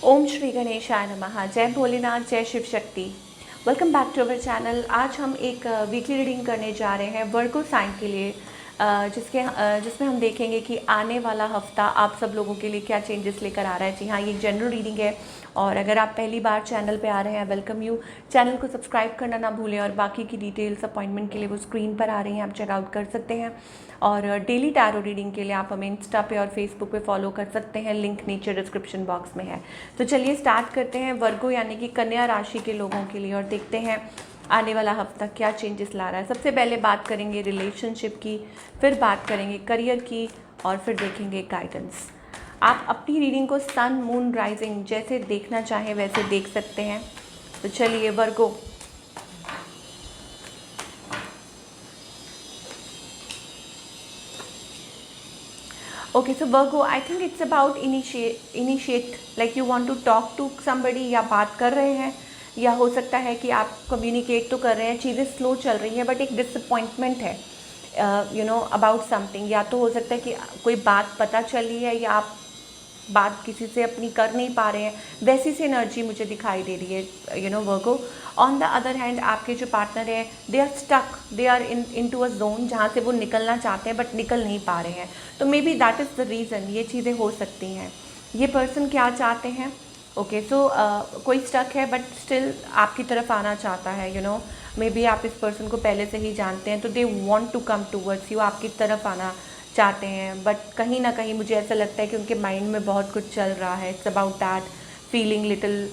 ओम श्री गणेशाय नमः। जय भोलेनाथ, जय Shiv Shakti. Welcome back to our channel. आज हम एक वीकली रीडिंग करने जा रहे हैं वर्गो साइन के लिए, जिसमें हम देखेंगे कि आने वाला हफ्ता आप सब लोगों के लिए क्या चेंजेस लेकर आ रहा है। जी हाँ, ये जनरल रीडिंग है और अगर आप पहली बार चैनल पे आ रहे हैं, वेलकम यू। चैनल को सब्सक्राइब करना ना भूलें और बाकी की डिटेल्स अपॉइंटमेंट के लिए वो स्क्रीन पर आ रही हैं, आप चेकआउट कर सकते हैं। और डेली टैरो रीडिंग के लिए आप हमें इंस्टा पे और फेसबुक पे फॉलो कर सकते हैं, लिंक नीचे डिस्क्रिप्शन बॉक्स में है। तो चलिए स्टार्ट करते हैं वर्गो यानी कि कन्या राशि के लोगों के लिए और देखते हैं आने वाला हफ्ता क्या चेंजेस ला रहा है। सबसे पहले बात करेंगे रिलेशनशिप की, फिर बात करेंगे करियर की और फिर देखेंगे गाइडेंस। आप अपनी रीडिंग को सन, मून, राइजिंग जैसे देखना चाहें वैसे देख सकते हैं। तो चलिए Virgo, okay so Virgo, I think it's about initiate, like you want to talk to somebody, या बात कर रहे हैं, या हो सकता है कि आप कम्युनिकेट तो कर रहे हैं, चीज़ें स्लो चल रही हैं बट एक डिसअपॉइंटमेंट है अबाउट समथिंग। या तो हो सकता है कि कोई बात पता चली है या आप बात किसी से अपनी कर नहीं पा रहे हैं, वैसी सी एनर्जी मुझे दिखाई दे रही है Virgo. On the other hand आपके जो पार्टनर हैं, they are stuck, they are into a zone जहाँ से वो निकलना चाहते हैं बट निकल नहीं पा रहे हैं। तो may be that is the reason, ये चीज़ें हो सकती हैं। ये पर्सन क्या चाहते हैं, ओके सो कोई स्टक है बट स्टिल आपकी तरफ आना चाहता है मे बी आप इस पर्सन को पहले से ही जानते हैं, तो they want to come towards you, आपकी तरफ आना चाहते हैं। बट कहीं ना कहीं मुझे ऐसा लगता है कि उनके माइंड में बहुत कुछ चल रहा है। It's about that feeling little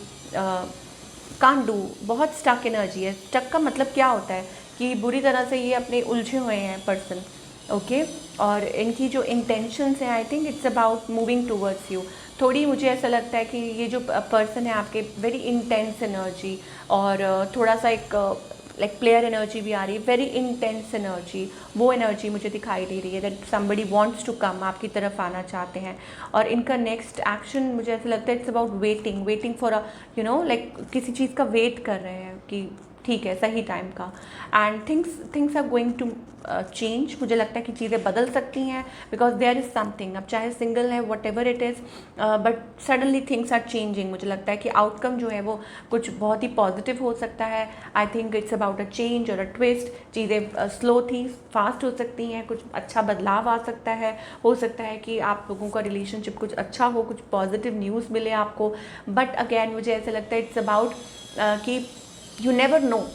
can't do, बहुत स्टक एनर्जी है। स्टक का मतलब क्या होता है कि बुरी तरह से ये अपने उलझे हुए हैं पर्सन, ओके और इनकी जो इंटेंशंस हैं, आई think it's about moving towards you. थोड़ी मुझे ऐसा लगता है कि ये जो पर्सन है आपके, वेरी इंटेंस एनर्जी और थोड़ा सा एक लाइक प्लेयर एनर्जी भी आ रही है, वेरी इंटेंस एनर्जी, वो एनर्जी मुझे दिखाई दे रही है that somebody wants to come, आपकी तरफ आना चाहते हैं। और इनका नेक्स्ट एक्शन मुझे ऐसा लगता है it's about waiting for a like किसी चीज़ का वेट कर रहे हैं कि ठीक है सही टाइम का। And things are going to change, मुझे लगता है कि चीज़ें बदल सकती हैं बिकॉज देयर इज़ समथिंग। अब चाहे सिंगल है, whatever it is, but suddenly things are changing. मुझे लगता है कि आउटकम जो है वो कुछ बहुत ही पॉजिटिव हो सकता है। आई think it's about a change और अ ट्विस्ट। चीज़ें स्लो थी, फास्ट हो सकती हैं, कुछ अच्छा बदलाव आ सकता है। हो सकता है कि आप लोगों का रिलेशनशिप कुछ अच्छा हो, कुछ पॉजिटिव न्यूज़ मिले आपको। बट अगेन मुझे ऐसा लगता है इट्स अबाउट कि यू नेवर नो,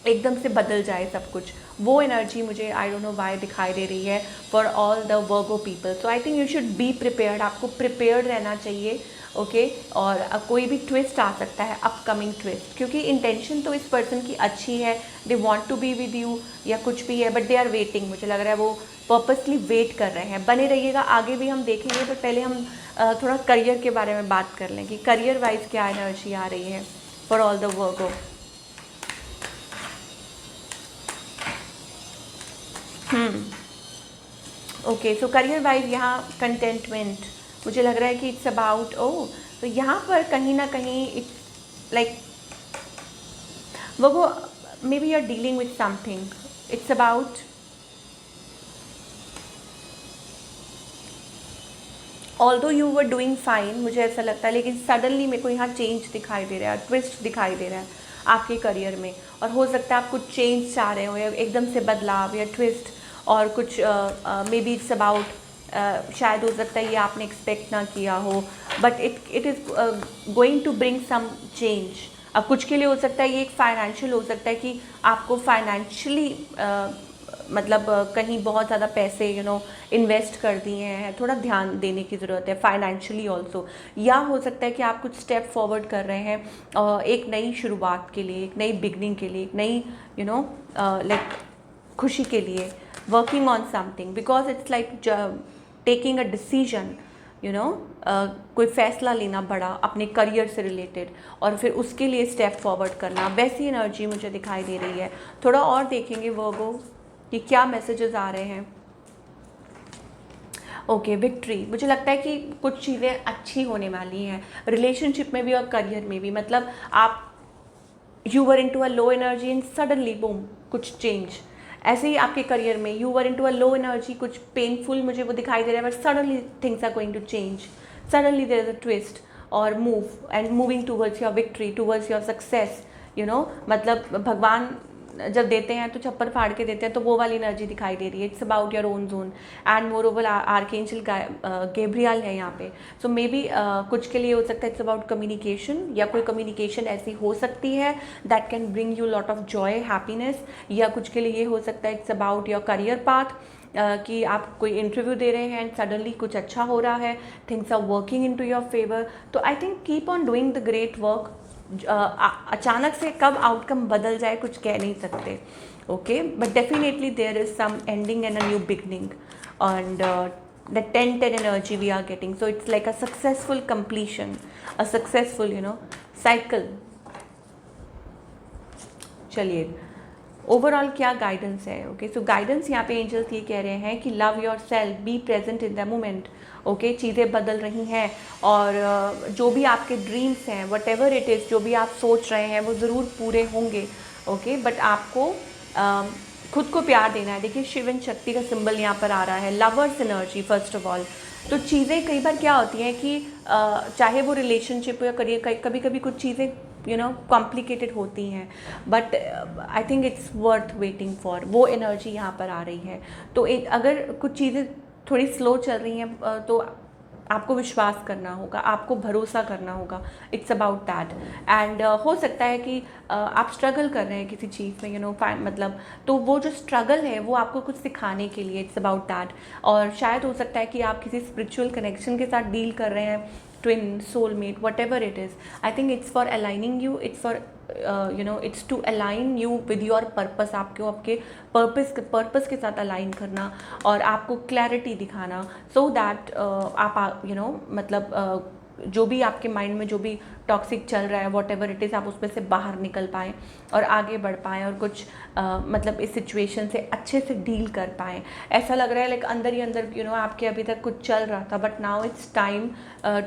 एकदम से बदल जाए सब कुछ। वो एनर्जी मुझे आई डोंट नो वाई दिखाई दे रही है for all the Virgo people. So I think you should be prepared, आपको प्रिपेयर्ड रहना चाहिए, ओके और कोई भी ट्विस्ट आ सकता है, अपकमिंग ट्विस्ट, क्योंकि इंटेंशन तो इस पर्सन की अच्छी है, they want to be with you या कुछ भी है, बट दे आर वेटिंग। मुझे लग रहा है वो पर्पसली वेट कर रहे हैं। बने रहिएगा, आगे भी हम देखेंगे, तो पहले हम थोड़ा करियर के बारे में बात कर लें कि करियर वाइज क्या एनर्जी आ रही है for all the Virgo. Okay so career wise यहाँ कंटेंटमेंट, मुझे लग रहा है कि इट्स अबाउट तो यहाँ पर कहीं ना कहीं इट्स लाइक वो maybe you are dealing with something, it's about although you were doing fine, मुझे ऐसा लगता है, लेकिन सडनली मेरे को यहाँ चेंज दिखाई दे रहा है, ट्विस्ट दिखाई दे रहा है आपके करियर में। और हो सकता है आप कुछ चेंज चाह रहे हो या एकदम से बदलाव या ट्विस्ट, और कुछ मे बी इट्स अबाउट शायद हो सकता है ये आपने एक्सपेक्ट ना किया हो, but it is going to bring some change. अब कुछ के लिए हो सकता है ये एक फाइनेंशियल हो सकता है कि आपको फाइनेंशियली मतलब कहीं बहुत ज़्यादा पैसे इन्वेस्ट कर दिए हैं, थोड़ा ध्यान देने की ज़रूरत है फाइनेंशियली ऑल्सो। या हो सकता है कि आप कुछ स्टेप फॉरवर्ड कर रहे हैं एक नई शुरुआत के लिए, एक नई बिगनिंग के लिए, एक नई लाइक खुशी के लिए, working on something, because it's like taking a decision, कोई फैसला लेना बड़ा अपने करियर से रिलेटेड और फिर उसके लिए स्टेप फॉरवर्ड करना, वैसी एनर्जी मुझे दिखाई दे रही है। थोड़ा और देखेंगे वर्गो कि क्या मैसेजेस आ रहे हैं। ओके विक्ट्री, मुझे लगता है कि कुछ चीज़ें अच्छी होने वाली हैं रिलेशनशिप में भी और करियर में भी। मतलब आप you were into a low energy and suddenly boom कुछ चेंज। ऐसे ही आपके करियर में you were into a low energy, कुछ पेनफुल मुझे वो दिखाई दे रहा है, but suddenly things are going to change, suddenly there is a twist. और move and moving towards your victory, towards your success, मतलब भगवान जब देते हैं तो छप्पर फाड़ के देते हैं, तो वो वाली एनर्जी दिखाई दे रही है. It's about your own zone and more over archangel Gabriel है यहाँ पे. सो मे बी कुछ के लिए हो सकता है इट्स अबाउट कम्युनिकेशन, या कोई कम्युनिकेशन ऐसी हो सकती है that can bring you lot of Joy, happiness. या कुछ के लिए ये हो सकता है it's about your career path, कि आप कोई इंटरव्यू दे रहे हैं एंड सडनली कुछ अच्छा हो रहा है, things are working in to your favour. तो I think keep on doing the great work. अचानक से कब आउटकम बदल जाए कुछ कह नहीं सकते. Okay, but definitely there is some ending and a new beginning. And the 10-10 energy we are getting, so it's like a successful completion, a successful cycle. चलिए, ओवरऑल क्या गाइडेंस है. ओके, सो गाइडेंस यहाँ पे एंजल्स ये कह रहे हैं कि love your self, B present in the moment. Okay, चीज़ें बदल रही हैं और जो भी आपके ड्रीम्स हैं, वट एवर इट इज़, जो भी आप सोच रहे हैं वो ज़रूर पूरे होंगे. ओके, बट आपको खुद को प्यार देना है. देखिए, शिव एंड शक्ति का सिंबल यहाँ पर आ रहा है, lovers energy first of all. तो चीज़ें कई बार क्या होती हैं कि चाहे वो रिलेशनशिप या करियर, कभी कभी कुछ चीज़ें कॉम्प्लिकेटेड होती हैं, but I think it's worth waiting for. वो एनर्जी यहाँ पर आ रही है. तो अगर कुछ चीज़ें थोड़ी स्लो चल रही हैं तो आपको विश्वास करना होगा, आपको भरोसा करना होगा. It's about that. एंड हो सकता है कि आप स्ट्रगल कर रहे हैं किसी चीज़ में, मतलब तो वो जो स्ट्रगल है वो आपको कुछ सिखाने के लिए. It's about that. और शायद हो सकता है कि आप किसी स्पिरिचुअल कनेक्शन के साथ डील कर रहे हैं, twin, soulmate, whatever it is. I think it's for aligning you, it's for it's to align you with your purpose. आपको आपके पर्पस के साथ अलाइन करना और आपको क्लैरिटी दिखाना, सो दैट आप मतलब जो भी आपके माइंड में जो भी टॉक्सिक चल रहा है, वॉट एवर इट इज़, आप उसमें से बाहर निकल पाएँ और आगे बढ़ पाएँ और कुछ मतलब इस सिचुएशन से अच्छे से डील कर पाएँ. ऐसा लग रहा है लाइक अंदर ही अंदर आपके अभी तक कुछ चल रहा था, but now it's time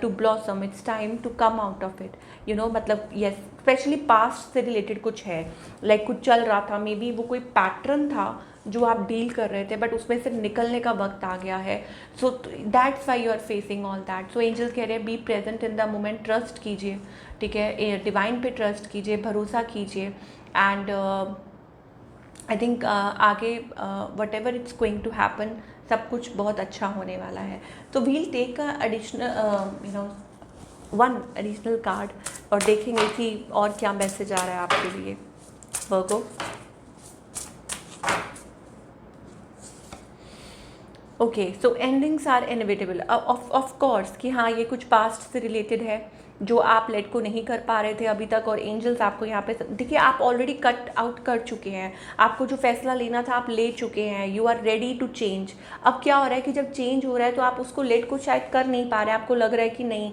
to blossom, it's time to come out of it. मतलब यस, स्पेशली पास्ट से रिलेटेड कुछ है, लाइक कुछ चल रहा था, मे बी वो कोई पैटर्न था जो आप डील कर रहे थे, बट उसमें से निकलने का वक्त आ गया है. So that's why you are facing all that. So angels कह रहे हैं be present in the moment, trust कीजिए. ठीक है, डिवाइन पे ट्रस्ट कीजिए, भरोसा कीजिए. एंड आई थिंक आगे whatever it's going to happen, सब कुछ बहुत अच्छा होने वाला है. तो we'll take a additional one additional card और देखेंगे कि और क्या मैसेज आ रहा है आपके लिए. Virgo, okay, so endings are inevitable. Of course कि हाँ, ये कुछ पास्ट से रिलेटेड है जो आप लेट को नहीं कर पा रहे थे अभी तक, और एंजल्स आपको यहाँ पे, देखिए, आप ऑलरेडी कट आउट कर चुके हैं. आपको जो फैसला लेना था आप ले चुके हैं. You are ready to change. अब क्या हो रहा है कि जब चेंज हो रहा है तो आप उसको लेट को शायद कर नहीं पा रहे. आपको लग रहा है कि नहीं,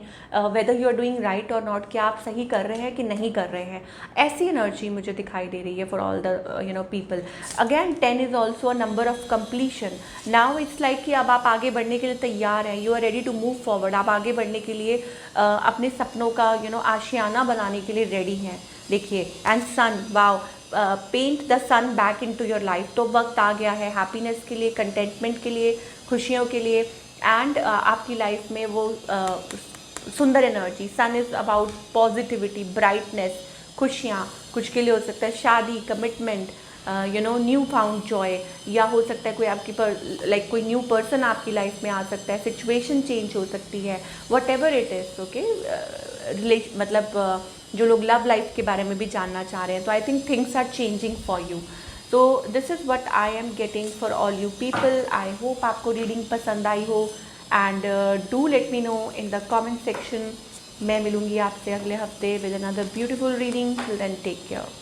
whether you are doing right और नॉट, क्या आप सही कर रहे हैं कि नहीं कर रहे हैं. ऐसी एनर्जी मुझे दिखाई दे रही है for all the people. Again 10 is also a number of completion. Now it's like कि अब आप आगे बढ़ने के लिए तैयार हैं. You are ready to move forward. आप आगे बढ़ने के लिए अपने सपनों का आशियाना बनाने के लिए रेडी हैं. देखिए, and sun, wow, paint the sun back in to your life. तो वक्त आ गया है हैप्पीनेस के लिए, कंटेंटमेंट के लिए, खुशियों के लिए. एंड आपकी लाइफ में वो सुंदर energy. Sun is about positivity, brightness, खुशियाँ. कुछ के लिए हो सकता है शादी, कमिटमेंट, न्यू फाउंड जॉय, या हो सकता है कोई आपकी लाइक कोई न्यू पर्सन आपकी लाइफ में आ सकता है. सिचुएशन चेंज हो सकती है, whatever it is. Okay, मतलब जो लोग लव लाइफ के बारे में भी जानना चाह रहे हैं, तो I think things are changing for you. तो this is what I am getting for all you people. I hope आपको रीडिंग पसंद आई हो, and do let me know in the comment section. मैं मिलूँगी आपसे अगले हफ्ते with another beautiful reading. Till then, take care.